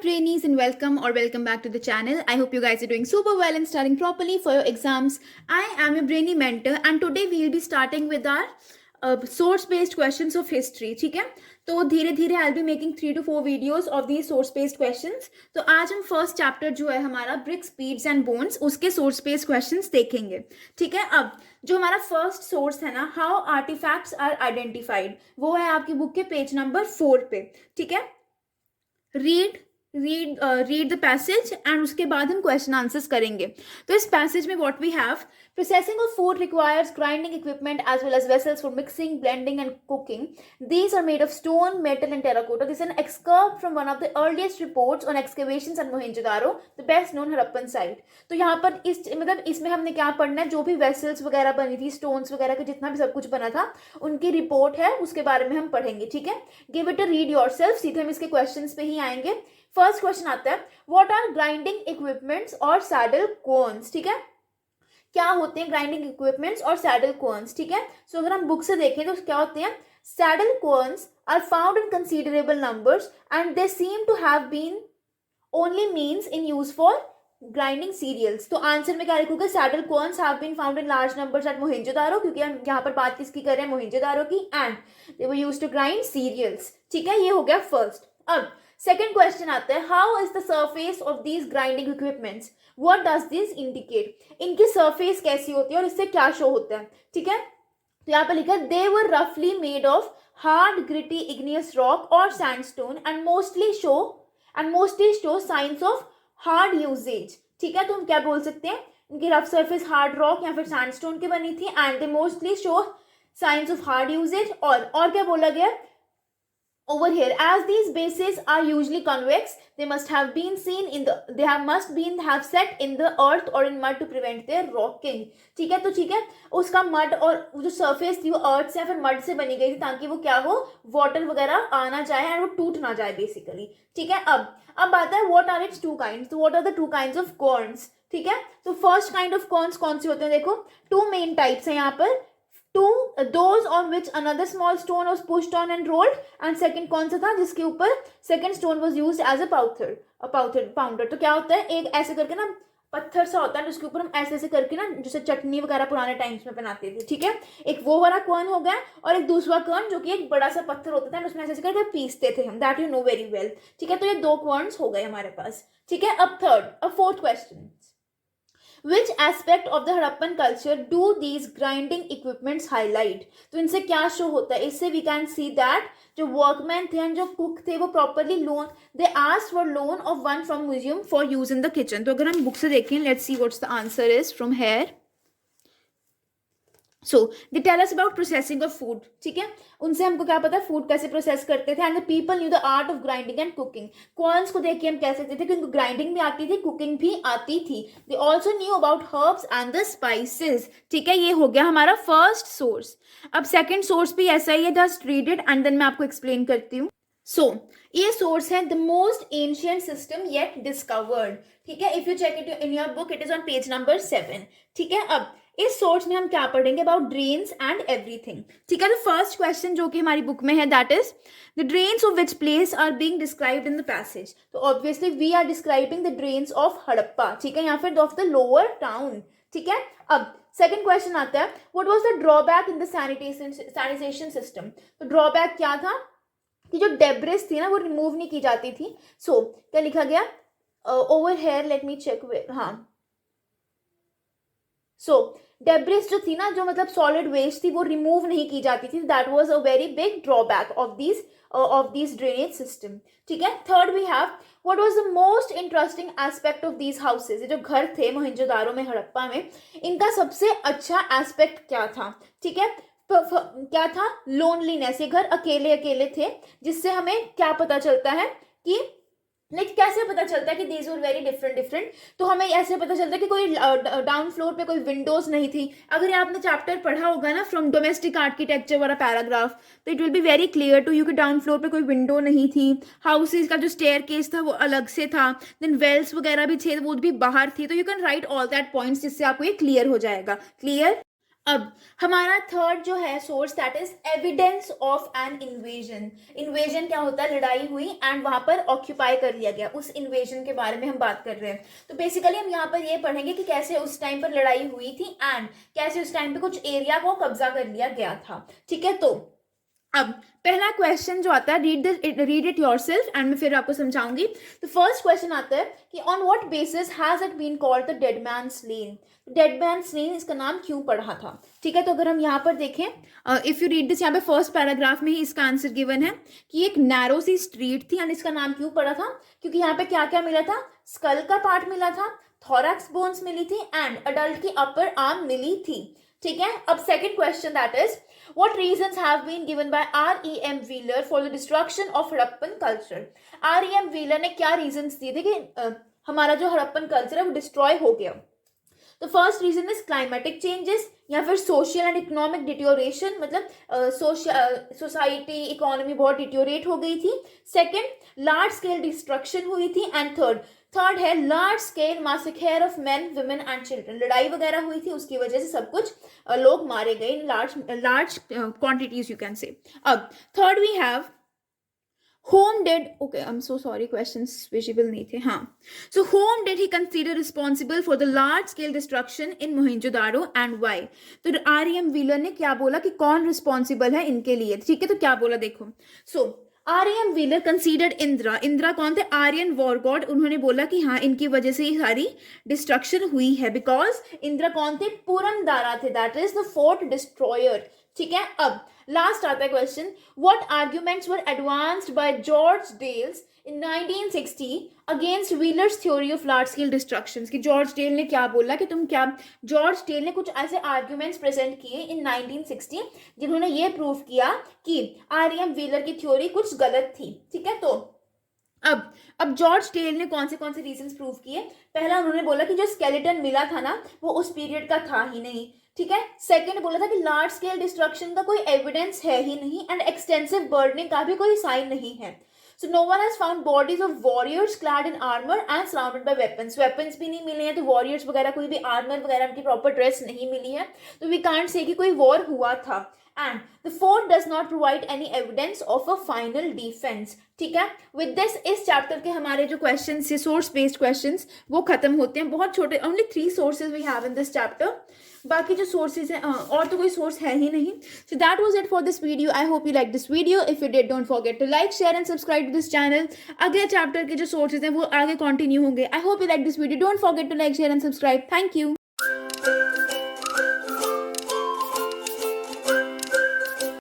trainees and welcome back to the channel. I hope you guys are doing super well and studying properly for your exams. I am your brainy mentor and today we will be starting with our source based questions of history. ठीक है, तो धीरे धीरे I'll be making 3 to 4 videos of these source based questions. तो आज हम first chapter जो है हमारा ब्रिक्स बीड्स एंड बोन्स उसके सोर्स बेस्ड क्वेश्चंस देखेंगे. ठीक है, अब जो हमारा फर्स्ट सोर्स है ना, हाउ आर्टिफैक्ट्स आर आइडेंटिफाइड, वो है आपकी बुक के पेज नंबर 4 पे. ठीक है, रीड द पैसेज एंड उसके बाद हम क्वेश्चन आंसर्स करेंगे. तो इस पैसेज में what we have, processing of food requires grinding equipment as well as vessels for mixing, blending and cooking. These are made of stone, metal and terracotta. This is an excerpt from one of the earliest reports on excavations at Mohenjo-daro, the best known Harappan site. तो यहाँ पर इस मतलब इसमें हमने क्या पढ़ना है, जो भी वेसल्स वगैरह बनी थी, स्टोन्स वगैरह का जितना भी सब कुछ बना था, उनकी रिपोर्ट है, उसके बारे में हम पढ़ेंगे. ठीक है, give it a read yourself. सीधे हम इसके क्वेश्चंस पे ही आएंगे. फर्स्ट क्वेश्चन आता है, व्हाट आर ग्राइंडिंग इक्विपमेंट्स और सैडल कोन्स. ठीक है, क्या होते हैं ग्राइंडिंग इक्विपमेंट्स और सैडल कोन्स. ठीक है, सो अगर हम बुक से देखें तो क्या होते हैं, saddle cones are found in considerable numbers and they seem to have been only means in use for grinding cereals. तो आंसर में क्या लिखूंगा, saddle cones have been found in large numbers at Mohenjodaro, क्योंकि हम यहाँ पर बात किसकी कर रहे हैं, मोहेंजोदारो की, and they were used to grind cereals. ठीक है, ये हो गया फर्स्ट. अब सेकेंड क्वेश्चन आता है, how is the surface of these grinding equipments, what does this indicate. इनकी सरफेस कैसी होती है और इससे क्या शो होता है. ठीक है, तो यहाँ पर लिखा है, दे वर रफली made of hard gritty igneous rock और sandstone and mostly show signs of hard usages. ठीक है, तो हम क्या बोल सकते हैं, इनकी रफ सरफेस हार्ड रॉक या फिर सैंडस्टोन की बनी थी and they mostly show signs of hard usages. और क्या बोला गया, over here, as these bases are usually convex, they must have been seen in the have set in the earth or in mud to prevent their rocking. ठीक है, तो ठीक है, उसका मड और जो सरफेस थी वो अर्थ से या फिर मड से बनी गई थी ताकि वो क्या हो, वाटर वगैरह आना जाए और वो टूट ना जाए बेसिकली. ठीक है, अब आता है what are its two kinds. तो what are the two kinds of corns. ठीक है, तो फर्स्ट काइंड ऑफ कॉर्न्स कौन से होते हैं, देखो टू मेन टाइप्स है यहाँ पर. those on which another small stone was pushed on and rolled, and second कौन सा था जिसके ऊपर second stone was used as a pounder. तो क्या होता है, एक ऐसे करके ना पत्थर सा होता है उसके ऊपर हम ऐसे ऐसे करके ना जैसे चटनी वगैरह पुराने टाइम्स में बनाते थे. ठीक है, एक वो वाला कॉर्न हो गया और एक दूसरा कॉर्न जो कि एक बड़ा सा पत्थर होता था उसमें ऐसे ऐसे करके पीसते थे हम, that you know very well. ठीक है, तो ये दो कॉर्न्स हो गए हमारे पास. ठीक है, अब fourth question, Which aspect of the Harappan culture do these grinding equipments highlight? तो इनसे क्या शो होता है, इससे we can see that जो वर्कमैन थे एंड जो कुक थे वो properly loan, they asked for loan of one from museum for use in the kitchen. तो अगर हम बुक से देखें, let's see what's the answer is from here. So they tell us about processing of food. ठीक है, उनसे हमको क्या पता है फूड कैसे प्रोसेस करते थे, and the people new the art of grinding and cooking. Corns को देख के हम कह सकते थे कि उनको ग्राइंडिंग भी आती थी, कुकिंग भी आती थी. They also knew about herbs and the spices. ठीक है, ये हो गया हमारा फर्स्ट सोर्स. अब सेकेंड सोर्स भी ऐसा ही है, just read it and then मैं आपको एक्सप्लेन करती हूँ. सो ये सोर्स है the most ancient system yet discovered. ठीक है, if you check it in your book it is on page number 7. ठीक है, अब इस सोर्स में हम क्या पढ़ेंगे, अबाउट ड्रेन्स एंड एवरीथिंग. ठीक है, तो फर्स्ट क्वेश्चन जो कि हमारी बुक में है, that is the drains of which place are being described in the passage. तो obviously we are describing the drains of Harappa. ठीक है, या फिर ऑफ द लोअर टाउन. ठीक है, अब सेकेंड क्वेश्चन आता है, what was the drawback in the sanitation system. तो ड्रॉबैक क्या था कि जो डेब्रिस थी ना वो रिमूव नहीं की जाती थी. सो क्या लिखा गया over here, let me check. हाँ, सो डेब्रिस जो थी ना, जो मतलब सॉलिड वेस्ट थी वो रिमूव नहीं की जाती थी. That was a very big drawback of this drainage system. ठीक है, third we have, what was the most interesting aspect of these houses. जो घर थे मोहेंजोदारो में, हड़प्पा में, इनका सबसे अच्छा एस्पेक्ट क्या था. ठीक है, क्या था, लोनलीनेस. ये घर अकेले अकेले थे, जिससे हमें क्या पता चलता है कि लाइक कैसे पता चलता है कि दीज वर वेरी डिफरेंट. तो हमें ऐसे पता चलता है कि कोई डाउन फ्लोर पे कोई विंडोज नहीं थी. अगर ये आपने चैप्टर पढ़ा होगा ना फ्रॉम डोमेस्टिक आर्किटेक्चर वाला पैराग्राफ, तो it will be very clear to you कि डाउन फ्लोर पे कोई विंडो नहीं थी. हाउसेज का जो स्टेयर केस था वो अलग से था, देन वेल्स वगैरह भी थे वो भी बाहर थी. तो you can write all that points जिससे आपको ये क्लियर हो जाएगा. क्लियर. अब हमारा थर्ड जो है source that is evidence of an invasion. Invasion क्या होता है, लड़ाई हुई एंड वहां पर ऑक्यूपाई कर लिया गया, उस इन्वेजन के बारे में हम बात कर रहे हैं। तो बेसिकली हम यहाँ पर ये पढ़ेंगे कि कैसे उस टाइम पर लड़ाई हुई थी एंड कैसे उस टाइम पे कुछ एरिया को कब्जा कर लिया गया था। ठीक है, तो अब पहला क्वेश्चन जो आता है, रीड इट योरसेल्फ एंड मैं फिर आपको समझाऊंगी। तो फर्स्ट क्वेश्चन आता है कि on what basis has it been called the dead man's lane. Dead man's lane इसका नाम क्यों पड़ा था। ठीक है, तो अगर हम यहाँ पर देखें, इफ यू रीड दिस, यहाँ पे फर्स्ट पैराग्राफ में ही इसका आंसर गिवन है कि एक नैरो सी स्ट्रीट थी एंड इसका नाम क्यों पड़ा था, क्योंकि यहाँ पे क्या क्या मिला था, स्कल का पार्ट मिला था, थोरैक्स बोन्स मिली थी एंड अडल्ट की अपर आर्म मिली थी। ठीक है, अब second question that is what reasons have been given by R.E.M. Wheeler for the destruction of Harappan culture। R.E.M. Wheeler ने क्या reasons दिए थे कि हमारा जो हड़प्पन कल्चर है वो डिस्ट्रॉय हो गया। तो first reason is climatic changes या फिर सोशल एंड इकोनॉमिक डिटोरेशन, मतलब सोसाइटी इकोनॉमी बहुत डिटोरेट हो गई थी। सेकंड, लार्ज स्केल डिस्ट्रक्शन हुई थी एंड थर्ड है large scale massacre of men women and children. लड़ाई वगैरह हुई थी, उसकी वजह से सब कुछ लोग मारे गए in large quantities you can say. अब third we have whom did, okay I'm so sorry questions visible नहीं थे, हाँ, so whom did he consider responsible for the large scale destruction in Mohenjo-daro and why। तो R.E.M. Wheeler ने क्या बोला कि कौन रिस्पॉन्सिबल है इनके लिए। ठीक है, तो क्या बोला देखो, so R.E.M. Wheeler considered Indira कौन थे, आर्यन वॉर गॉड। उन्होंने बोला कि हाँ इनकी वजह से ही सारी डिस्ट्रक्शन हुई है, बिकॉज इंदिरा कौन थे, पुरंदारा थे, that is the fort destroyer. ठीक है, अब लास्ट आता है question, what arguments were advanced by George Dales in 1960 against Wheeler's theory of large scale destructions. कि जॉर्ज डेल ने क्या बोला कि तुम क्या, जॉर्ज डेल ने कुछ ऐसे आर्ग्यूमेंट्स प्रेजेंट किए इन 1960 जिन्होंने ये प्रूव किया कि R.E.M. व्हीलर की थ्योरी कुछ गलत थी। ठीक है, तो अब जॉर्ज डेल ने कौन से रीजंस प्रूव किए। पहला, उन्होंने बोला कि जो स्केलेटन मिला था ना वो उस पीरियड का था ही नहीं। ठीक है, सेकंड बोला था कि लार्ज स्केल डिस्ट्रक्शन का कोई एविडेंस है ही नहीं एंड एक्सटेंसिव बर्निंग का भी कोई साइन नहीं है। So no one has found bodies of warriors clad in armour and surrounded by weapons भी नहीं मिले हैं, तो वॉरियर्स वगैरह कोई भी आर्मर वगैरह उनकी प्रॉपर ड्रेस नहीं मिली है, तो वी कांट से कि कोई वॉर हुआ था। And the fourth does not provide any evidence of a final defence. ठीक है, विद दिस इस चैप्टर के हमारे जो क्वेश्चन से सोर्स बेस्ड क्वेश्चंस वो खत्म होते हैं। बहुत छोटे, only 3 sources we have in this chapter, बाकी जो सोर्सेज हैं और तो कोई सोर्स है ही नहीं। So that was it for this video. I hope you like this video. If you did, don't forget to like, share and subscribe to this channel. अगले चैप्टर के जो सोर्सेज हैं वो आगे कंटिन्यू होंगे। I hope you like this video. Don't forget to like, share and subscribe. Thank you.